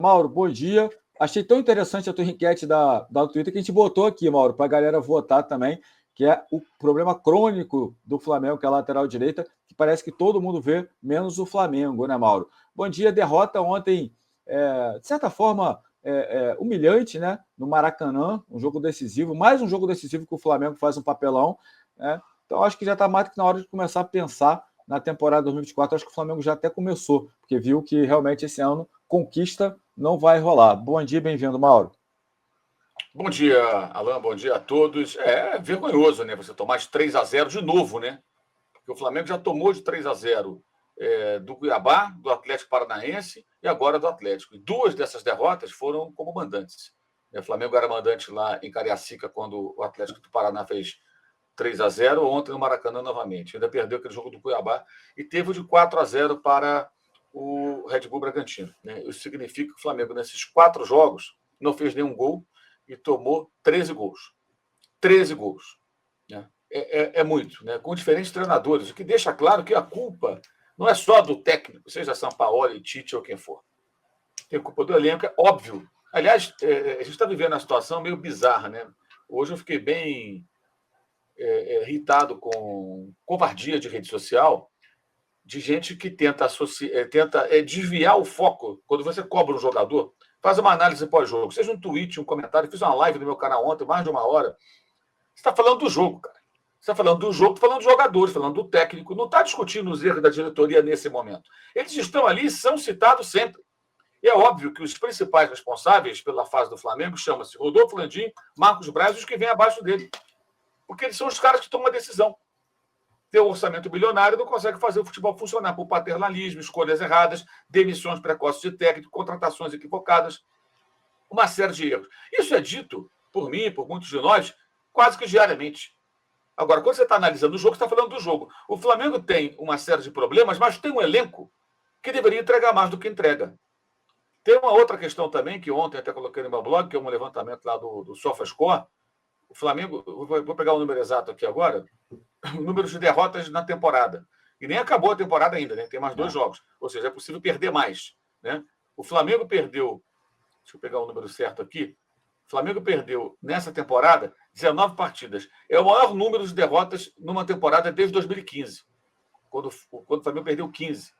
Mauro, bom dia. Achei tão interessante a tua enquete da Twitter que a gente botou aqui, Mauro, para a galera votar também, que é o problema crônico do Flamengo, que é a lateral direita, que parece que todo mundo vê, menos o Flamengo, né, Mauro? Bom dia, derrota ontem, de certa forma, humilhante, né? No Maracanã, um jogo decisivo, mais um jogo decisivo que o Flamengo faz um papelão, né? Então, acho que já está mais do que na hora de começar a pensar na temporada 2024. Acho que o Flamengo já até começou, porque viu que realmente esse ano conquista não vai rolar. Bom dia, bem-vindo, Mauro. Bom dia, Alan, bom dia a todos. É vergonhoso, né? Você tomar de 3-0 de novo, né? Porque o Flamengo já tomou de 3-0 do Cuiabá, do Atlético Paranaense e agora do Atlético. E duas dessas derrotas foram como mandantes. O Flamengo era mandante lá em Cariacica quando o Atlético do Paraná fez 3-0, ontem no Maracanã novamente. Ainda perdeu aquele jogo do Cuiabá e teve o de 4-0 para o Red Bull Bragantino. Né? Isso significa que o Flamengo, nesses 4 jogos, não fez nenhum gol e tomou 13 gols. 13 gols. Né? É muito, né? Com diferentes treinadores, o que deixa claro que a culpa não é só do técnico, seja Sampaoli, Tite ou quem for. Tem culpa do elenco, é óbvio. Aliás, a gente está vivendo uma situação meio bizarra, né? Hoje eu fiquei bem irritado com covardia de rede social, de gente que tenta desviar o foco. Quando você cobra um jogador, faz uma análise pós-jogo, seja um tweet, um comentário. Fiz uma live no meu canal ontem, mais de 1 hora. Você está falando do jogo, cara. Você está falando do jogo, está falando dos jogadores, falando do técnico. Não está discutindo os erros da diretoria nesse momento. Eles estão ali e são citados sempre. E é óbvio que os principais responsáveis pela fase do Flamengo chamam-se Rodolfo Landim, Marcos Braz e os que vêm abaixo dele. Porque eles são os caras que tomam a decisão. Ter um orçamento bilionário não consegue fazer o futebol funcionar por paternalismo, escolhas erradas, demissões precoces de técnico, contratações equivocadas, uma série de erros. Isso é dito por mim, por muitos de nós, quase que diariamente. Agora, quando você está analisando o jogo, você está falando do jogo. O Flamengo tem uma série de problemas, mas tem um elenco que deveria entregar mais do que entrega. Tem uma outra questão também, que ontem até coloquei no meu blog, que é um levantamento lá do SofaScore. O Flamengo, vou pegar o número exato aqui agora, o número de derrotas na temporada. E nem acabou a temporada ainda, né? Tem mais 2 jogos. Ou seja, é possível perder mais. Né? O Flamengo perdeu, deixa eu pegar o número certo aqui, o Flamengo perdeu nessa temporada 19 partidas. É o maior número de derrotas numa temporada desde 2015, quando o Flamengo perdeu 15.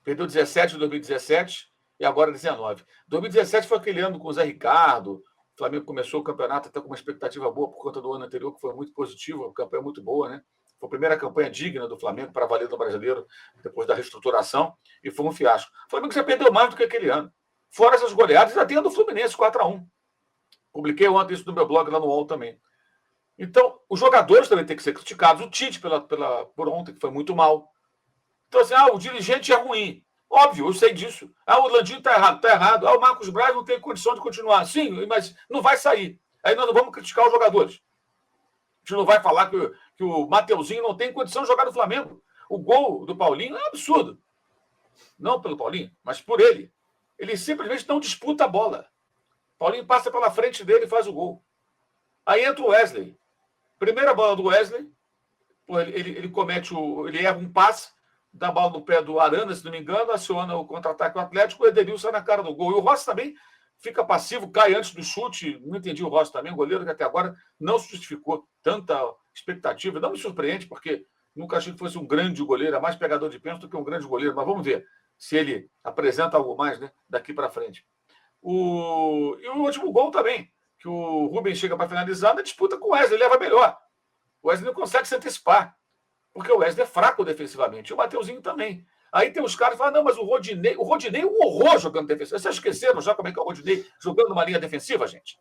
Perdeu 17 em 2017 e agora 19. 2017 foi aquele ano com o Zé Ricardo. O Flamengo começou o campeonato até com uma expectativa boa por conta do ano anterior, que foi muito positiva, uma campanha muito boa, né? Foi a primeira campanha digna do Flamengo para valer no brasileiro, depois da reestruturação, e foi um fiasco. O Flamengo já perdeu mais do que aquele ano. Fora essas goleadas, já tem a do Fluminense, 4-1. Publiquei ontem isso no meu blog lá no UOL também. Então, os jogadores também têm que ser criticados. O Tite por ontem, que foi muito mal. Então, assim, o dirigente é ruim. Óbvio, eu sei disso. O Landim está errado, está errado. O Marcos Braz não tem condição de continuar. Sim, mas não vai sair. Aí nós não vamos criticar os jogadores. A gente não vai falar que o Mateuzinho não tem condição de jogar no Flamengo. O gol do Paulinho é absurdo. Não pelo Paulinho, mas por ele. Ele simplesmente não disputa a bola. Paulinho passa pela frente dele e faz o gol. Aí entra o Wesley. Primeira bola do Wesley, ele comete ele erra um passe, dá a bola no pé do Arana, se não me engano, aciona o contra-ataque do Atlético, o Edenilson sai na cara do gol. E o Rossi também fica passivo, cai antes do chute. Não entendi o Rossi também, o goleiro que até agora não se justificou tanta expectativa. Não me surpreende, porque nunca achei que fosse um grande goleiro, é mais pegador de pênalti do que um grande goleiro. Mas vamos ver se ele apresenta algo mais, né, daqui para frente. E o último gol também, que o Rubens chega para finalizar, na disputa com o Wesley, leva melhor. O Wesley não consegue se antecipar, porque o Wesley é fraco defensivamente, e o Mateuzinho também. Aí tem os caras que falam, não, mas o Rodinei é um horror jogando defensivo. Vocês esqueceram já como é que é o Rodinei jogando numa linha defensiva, gente?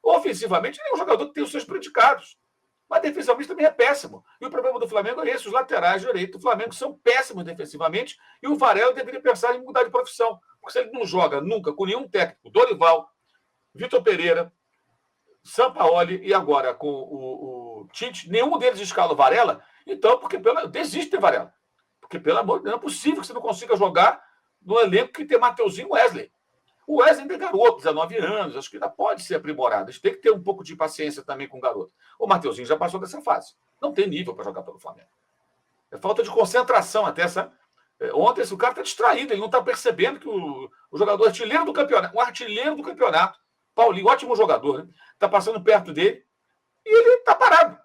Ofensivamente, ele é um jogador que tem os seus predicados, mas defensivamente também é péssimo. E o problema do Flamengo é esse, os laterais direitos do Flamengo são péssimos defensivamente, e o Varela deveria pensar em mudar de profissão, porque se ele não joga nunca com nenhum técnico, Dorival, Vitor Pereira, Sampaoli e agora com o Tite, nenhum deles escala o Varela, então, desiste de Varela. Porque, pelo amor de Deus, não é possível que você não consiga jogar no elenco que tem Mateuzinho e Wesley. O Wesley ainda é garoto, 19 anos, acho que ainda pode ser aprimorado. A gente tem que ter um pouco de paciência também com o garoto. O Mateuzinho já passou dessa fase. Não tem nível para jogar pelo Flamengo. É falta de concentração até, sabe? Ontem o cara está distraído, ele não está percebendo que o jogador artilheiro do campeonato, o artilheiro do campeonato, Paulinho, ótimo jogador, né? Está passando perto dele e ele está parado.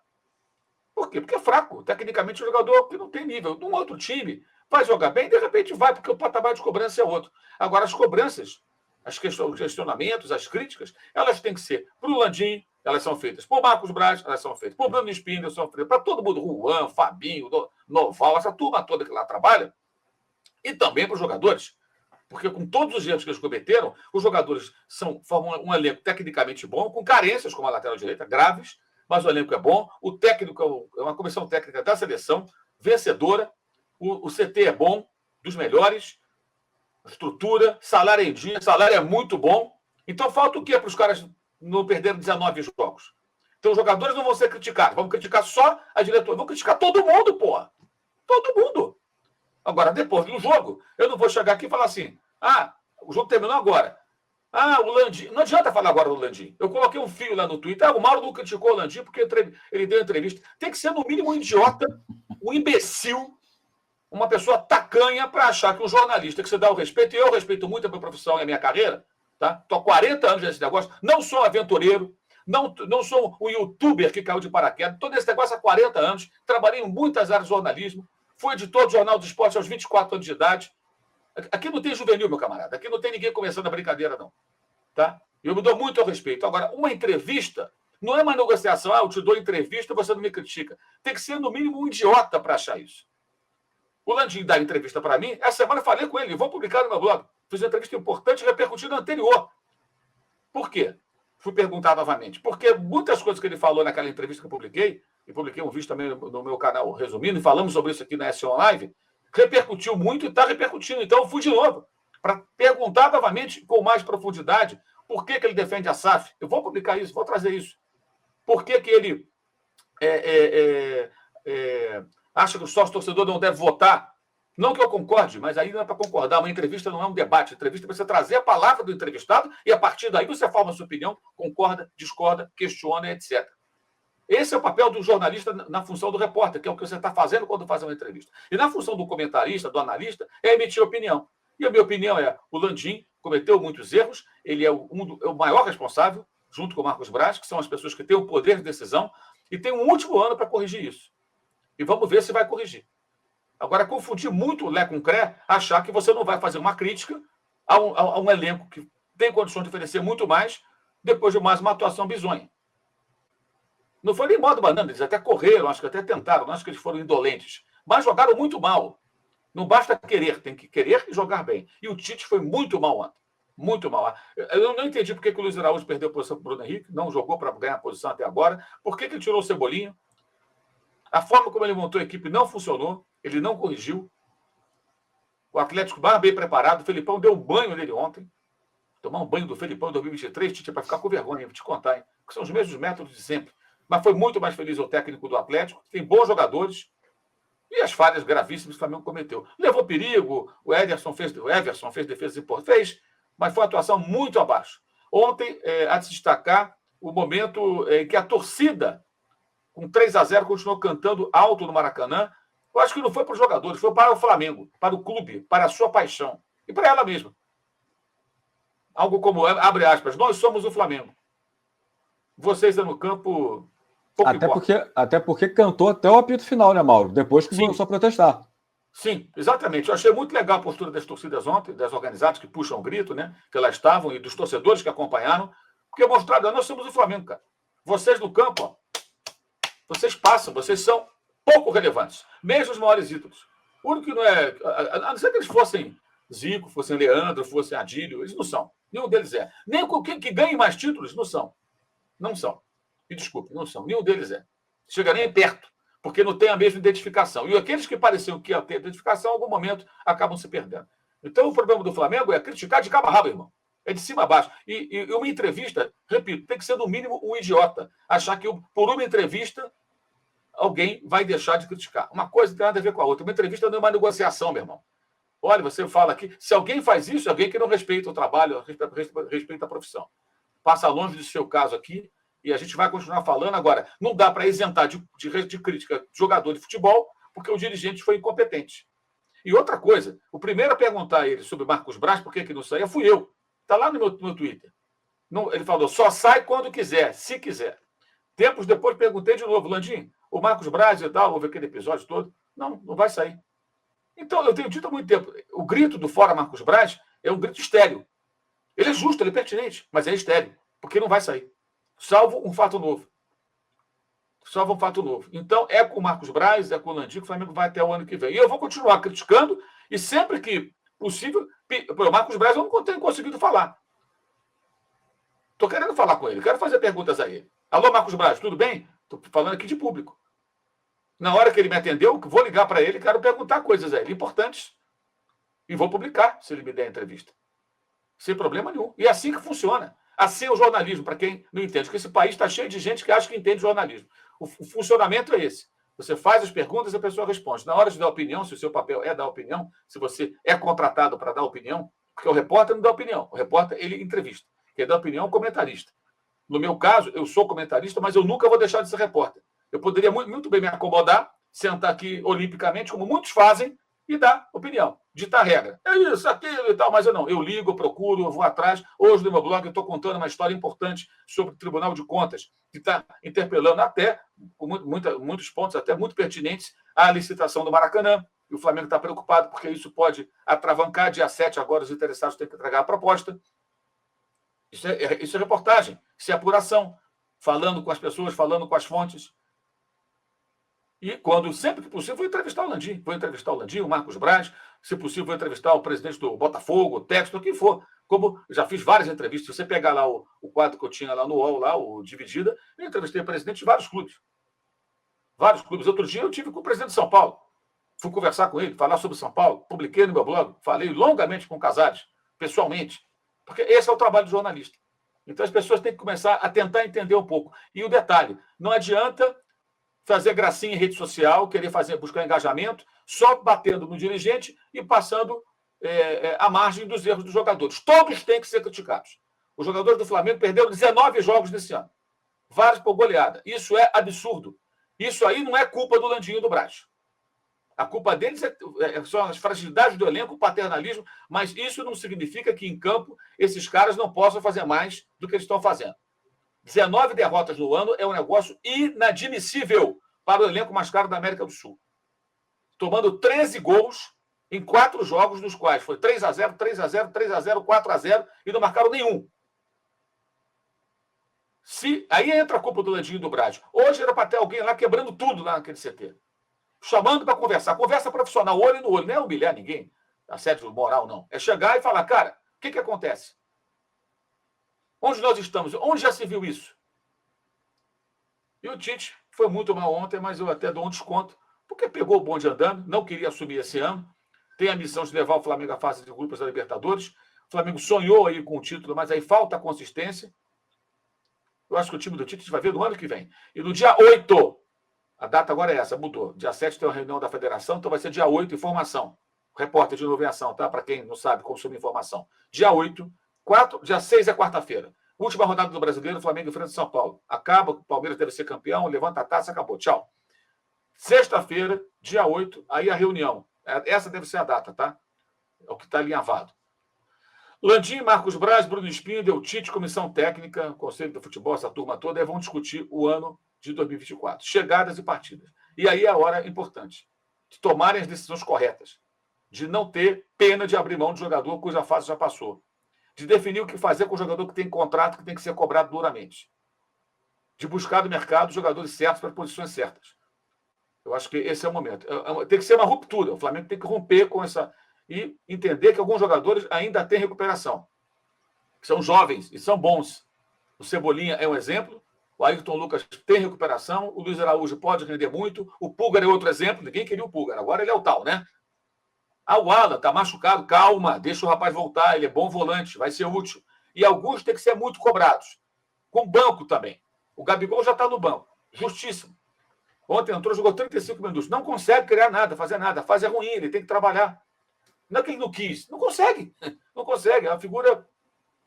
Por quê? Porque é fraco. Tecnicamente, o jogador que não tem nível. Num outro time, vai jogar bem, de repente vai, porque o patamar de cobrança é outro. Agora, as cobranças, os questionamentos, as críticas, elas têm que ser para o Landim, elas são feitas. Para o Marcos Braz, elas são feitas. Para o Bruno Espíndola, são feitas. Para todo mundo, Juan, Fabinho, Noval, essa turma toda que lá trabalha. E também para os jogadores. Porque com todos os erros que eles cometeram, os jogadores formam um elenco tecnicamente bom, com carências, como a lateral direita, graves, mas o elenco é bom. O técnico é uma comissão técnica da seleção, vencedora. O CT é bom, dos melhores. Estrutura, salário em dia, salário é muito bom. Então falta o quê para os caras não perderem 19 jogos? Então os jogadores não vão ser criticados. Vamos criticar só a diretoria. Vamos criticar todo mundo, porra. Todo mundo. Agora, depois do jogo, eu não vou chegar aqui e falar assim, o jogo terminou agora. O Landim. Não adianta falar agora do Landim. Eu coloquei um fio lá no Twitter. O Mauro não criticou o Landim porque ele deu entrevista. Tem que ser, no mínimo, um idiota, um imbecil, uma pessoa tacanha para achar que um jornalista que você dá o respeito, e eu respeito muito a minha profissão e a minha carreira, tá? Estou há 40 anos nesse negócio, não sou aventureiro, não sou um youtuber que caiu de paraquedas, estou nesse negócio há 40 anos, trabalhei em muitas áreas de jornalismo, fui editor do Jornal do Esporte aos 24 anos de idade. Aqui não tem juvenil, meu camarada. Aqui não tem ninguém começando a brincadeira, não. Tá? Eu me dou muito ao respeito. Agora, uma entrevista não é uma negociação. Eu te dou entrevista, você não me critica. Tem que ser, no mínimo, um idiota para achar isso. O Landim dá entrevista para mim. Essa semana eu falei com ele. Vou publicar no meu blog. Fiz uma entrevista importante repercutida anterior. Por quê? Fui perguntar novamente. Porque muitas coisas que ele falou naquela entrevista que eu publiquei, e publiquei um vídeo também no meu canal resumindo, e falamos sobre isso aqui na S1 Live, repercutiu muito e está repercutindo. Então, eu fui de novo para perguntar novamente com mais profundidade por que ele defende a SAF. Eu vou publicar isso, vou trazer isso. Por que ele acha que o sócio-torcedor não deve votar? Não que eu concorde, mas aí não é para concordar. Uma entrevista não é um debate. Entrevista é para você trazer a palavra do entrevistado e, a partir daí, você forma a sua opinião, concorda, discorda, questiona, etc. Esse é o papel do jornalista na função do repórter, que é o que você está fazendo quando faz uma entrevista. E na função do comentarista, do analista, é emitir opinião. E a minha opinião é: o Landim cometeu muitos erros, ele é o maior responsável, junto com o Marcos Braz, que são as pessoas que têm o poder de decisão, e tem um último ano para corrigir isso. E vamos ver se vai corrigir. Agora, confundir muito o Lé com o Cré, achar que você não vai fazer uma crítica a um elenco que tem condições de oferecer muito mais, depois de mais uma atuação bizonha. Não foi nem modo banana, eles até correram, acho que até tentaram, não acho que eles foram indolentes, mas jogaram muito mal. Não basta querer, tem que querer e jogar bem. E o Tite foi muito mal ontem. Muito mal. Eu não entendi por que o Luiz Araújo perdeu a posição para o Bruno Henrique, não jogou para ganhar a posição até agora. Por que ele tirou o Cebolinha? A forma como ele montou a equipe não funcionou, ele não corrigiu. O Atlético bem preparado, o Felipão deu um banho nele ontem. Tomar um banho do Felipão em 2023, Tite, para ficar com vergonha, vou te contar, hein? Porque são os mesmos métodos de sempre. Mas foi muito mais feliz o técnico do Atlético, tem bons jogadores, e as falhas gravíssimas que o Flamengo cometeu. Levou perigo, o Everson fez defesas importantes, mas foi uma atuação muito abaixo. Ontem, há de se destacar o momento em que a torcida, com 3-0, continuou cantando alto no Maracanã. Eu acho que não foi para os jogadores, foi para o Flamengo, para o clube, para a sua paixão, e para ela mesma. Algo como, abre aspas, nós somos o Flamengo. Vocês no campo... Até porque cantou até o apito final, né, Mauro? Depois que começou a protestar. Sim, exatamente. Eu achei muito legal a postura das torcidas ontem, das organizadas que puxam o grito, né? Que elas estavam, e dos torcedores que acompanharam, porque mostraram, nós somos o Flamengo, cara. Vocês no campo, ó, vocês passam, vocês são pouco relevantes, mesmo os maiores ídolos. O único que não é... A não ser que eles fossem Zico, fossem Leandro, fossem Adílio, eles não são. Nenhum deles é. Nem quem que ganhe mais títulos, não são. Não são. E desculpe, não são. Nenhum deles é. Chega nem perto, porque não tem a mesma identificação. E aqueles que pareciam que iam ter identificação, em algum momento, acabam se perdendo. Então, o problema do Flamengo é criticar de cabo a rabo, irmão. É de cima a baixo. E uma entrevista, repito, tem que ser, no mínimo, um idiota. Achar que, por uma entrevista, alguém vai deixar de criticar. Uma coisa não tem nada a ver com a outra. Uma entrevista não é uma negociação, meu irmão. Olha, você fala aqui, se alguém faz isso, é alguém que não respeita o trabalho, respeita a profissão. Passa longe do seu caso aqui, e a gente vai continuar falando. Agora, não dá para isentar de crítica de jogador de futebol, porque o dirigente foi incompetente. E outra coisa, o primeiro a perguntar a ele sobre Marcos Braz, por que não saía, fui eu. Está lá no meu Twitter. Não, ele falou, só sai quando quiser, se quiser. Tempos depois perguntei de novo, Landim, o Marcos Braz e tal, houve aquele episódio todo. Não vai sair. Então, eu tenho dito há muito tempo, o grito do Fora Marcos Braz é um grito estéril. Ele é justo, ele é pertinente, mas é estéril, porque não vai sair. Salvo um fato novo. Então, é com o Marcos Braz, é com o Landim que o Flamengo vai até o ano que vem. E eu vou continuar criticando, e sempre que possível, o Marcos Braz eu não tenho conseguido falar. Estou querendo falar com ele, quero fazer perguntas a ele. Alô, Marcos Braz, tudo bem? Estou falando aqui de público. Na hora que ele me atendeu, vou ligar para ele, quero perguntar coisas a ele importantes. E vou publicar, se ele me der a entrevista. Sem problema nenhum. E é assim que funciona. Assim é o jornalismo, para quem não entende. Porque esse país está cheio de gente que acha que entende jornalismo. O funcionamento é esse. Você faz as perguntas e a pessoa responde. Na hora de dar opinião, se o seu papel é dar opinião, se você é contratado para dar opinião, porque o repórter não dá opinião. O repórter, ele entrevista. Quem dá opinião é o comentarista. No meu caso, eu sou comentarista, mas eu nunca vou deixar de ser repórter. Eu poderia muito bem me acomodar, sentar aqui olimpicamente, como muitos fazem, e dar opinião, ditar regra. É isso, aquilo e tal, mas eu não. Eu ligo, eu procuro, eu vou atrás. Hoje, no meu blog, eu estou contando uma história importante sobre o Tribunal de Contas, que está interpelando até, com muitos pontos, até muito pertinentes, a licitação do Maracanã. E o Flamengo está preocupado, porque isso pode atravancar. Dia 7, agora, os interessados têm que entregar a proposta. Isso é reportagem, isso é apuração. Falando com as pessoas, falando com as fontes. E sempre que possível, vou entrevistar o Landim. Vou entrevistar o Landim, o Marcos Braz. Se possível, vou entrevistar o presidente do Botafogo, o Texto, quem for. Como já fiz várias entrevistas. Se você pegar lá o quadro que eu tinha lá no UOL, lá, o Dividida, eu entrevistei o presidente de vários clubes. Vários clubes. Outro dia eu tive com o presidente de São Paulo. Fui conversar com ele, falar sobre São Paulo. Publiquei no meu blog. Falei longamente com o Casares, pessoalmente. Porque esse é o trabalho do jornalista. Então as pessoas têm que começar a tentar entender um pouco. E o detalhe, não adianta fazer gracinha em rede social, querer buscar engajamento, só batendo no dirigente e passando à margem dos erros dos jogadores. Todos têm que ser criticados. Os jogadores do Flamengo perderam 19 jogos nesse ano. Vários por goleada. Isso é absurdo. Isso aí não é culpa do Landinho do Braz. A culpa deles são as fragilidades do elenco, o paternalismo, mas isso não significa que em campo esses caras não possam fazer mais do que eles estão fazendo. 19 derrotas no ano é um negócio inadmissível para o elenco mais caro da América do Sul. Tomando 13 gols em 4 jogos, nos quais foi 3-0, 3-0, 3-0, 4-0 e não marcaram nenhum. Aí entra a culpa do Landinho do Braz. Hoje era para ter alguém lá quebrando tudo lá naquele CT. Chamando para conversar. Conversa profissional, olho no olho. Não é humilhar ninguém, assédio moral, não. É chegar e falar, cara, o que acontece? Onde nós estamos? Onde já se viu isso? E o Tite foi muito mal ontem, mas eu até dou um desconto, porque pegou o bonde andando, não queria assumir esse ano, tem a missão de levar o Flamengo à fase de grupos da Libertadores. O Flamengo sonhou aí com o título, mas aí falta consistência. Eu acho que o time do Tite a gente vai ver no ano que vem. E no dia 8, a data agora é essa, mudou. Dia 7 tem uma reunião da federação, então vai ser dia 8, informação. Repórter de novo em ação, tá? Para quem não sabe, consumir informação. Dia 8, dia 6 é quarta-feira. Última rodada do Brasileiro, Flamengo enfrenta São Paulo. Acaba, o Palmeiras deve ser campeão, levanta a taça, acabou. Tchau. Sexta-feira, dia 8, aí a reunião. Essa deve ser a data, tá? É o que está alinhavado. Landim, Marcos Braz, Bruno Spindel, Tite, Comissão Técnica, Conselho do Futebol, essa turma toda, aí vão discutir o ano de 2024. Chegadas e partidas. E aí é a hora importante de tomarem as decisões corretas, de não ter pena de abrir mão de jogador cuja fase já passou, de definir o que fazer com o jogador que tem contrato que tem que ser cobrado duramente, de buscar no mercado os jogadores certos para as posições certas. Eu acho que esse é o momento. Tem que ser uma ruptura. O Flamengo tem que romper com essa e entender que alguns jogadores ainda têm recuperação. São jovens e são bons. O Cebolinha é um exemplo. O Ayrton Lucas tem recuperação. O Luiz Araújo pode render muito. O Pulgar é outro exemplo. Ninguém queria o Pulgar. Agora ele é o tal, né? O Alan está machucado. Calma, deixa o rapaz voltar. Ele é bom volante, vai ser útil. E alguns têm que ser muito cobrados. Com banco também. O Gabigol já está no banco. Justíssimo. Ontem entrou, jogou 35 minutos. Não consegue criar nada, fazer nada. A fase é ruim, ele tem que trabalhar. Não é que ele não quis. Não consegue. Não consegue. É uma figura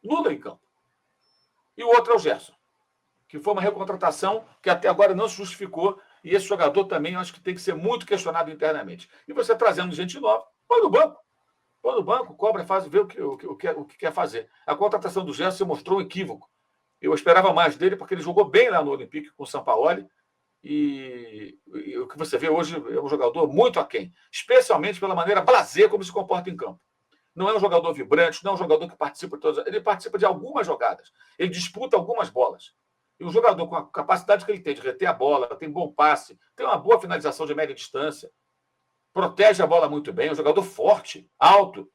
nula em campo. E o outro é o Gerson, que foi uma recontratação que até agora não se justificou. E esse jogador também eu acho que tem que ser muito questionado internamente. E você trazendo gente nova, Põe no banco. Põe no banco, cobra, faz, vê o que quer fazer. A contratação do Gerson se mostrou um equívoco. Eu esperava mais dele, porque ele jogou bem lá no Olympique com o Sampaoli. E o que você vê hoje é um jogador muito aquém, especialmente pela maneira blasé como se comporta em campo. Não é um jogador vibrante, não é um jogador que participa de todas. Ele participa de algumas jogadas, ele disputa algumas bolas. E um jogador com a capacidade que ele tem de reter a bola, tem bom passe, tem uma boa finalização de média distância, protege a bola muito bem, é um jogador forte, alto.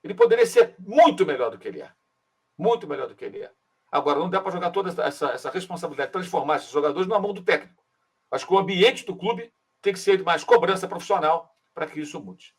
Ele poderia ser muito melhor do que ele é. Muito melhor do que ele é. Agora, não dá para jogar toda essa responsabilidade, transformar esses jogadores na mão do técnico. Acho que o ambiente do clube tem que ser mais cobrança profissional para que isso mude.